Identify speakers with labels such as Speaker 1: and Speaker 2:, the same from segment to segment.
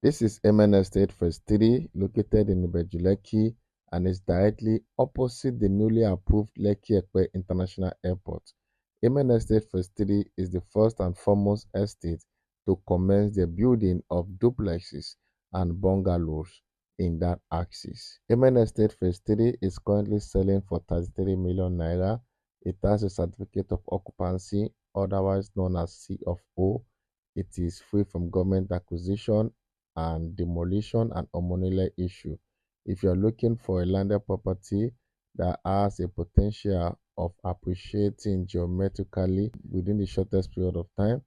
Speaker 1: This is MN Estate Phase 3, located in Ibejulekki, and is directly opposite the newly approved Lekki International Airport. MN Estate Phase 3 is the first and foremost estate to commence the building of duplexes and bungalows in that axis. MN Estate Phase 3 is currently selling for 33 million naira. It has a certificate of occupancy, otherwise known as C of O. It is free from government acquisition and demolition and hormonal issue. If you're looking for a landed property that has a potential of appreciating geometrically within the shortest period of time,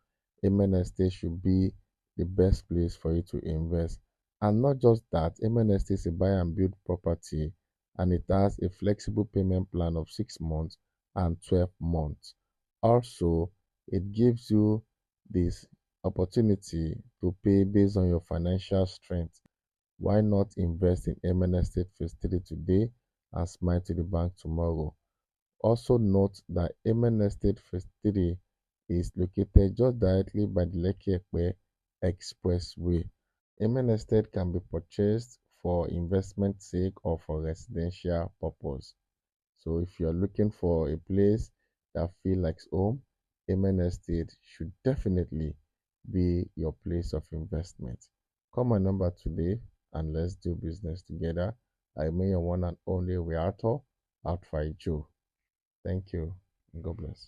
Speaker 1: Amen Estate should be the best place for you to invest. And not just that, Amen Estate is a buy and build property, and it has a flexible payment plan of 6 months and 12 months. Also, it gives you this opportunity to pay based on your financial strength. Why not invest in MN Estate Phase 3 today and smile to the bank tomorrow? Also note that MN Estate Phase 3 is located just directly by the Lekki Expressway. MN Estate can be purchased for investment sake or for residential purpose. So if you're looking for a place that feels like home, Amen Estate should definitely be your place of investment. Call my number today and let's do business together. I remain your one and only realtor, Alpha Joe. Thank you and God bless.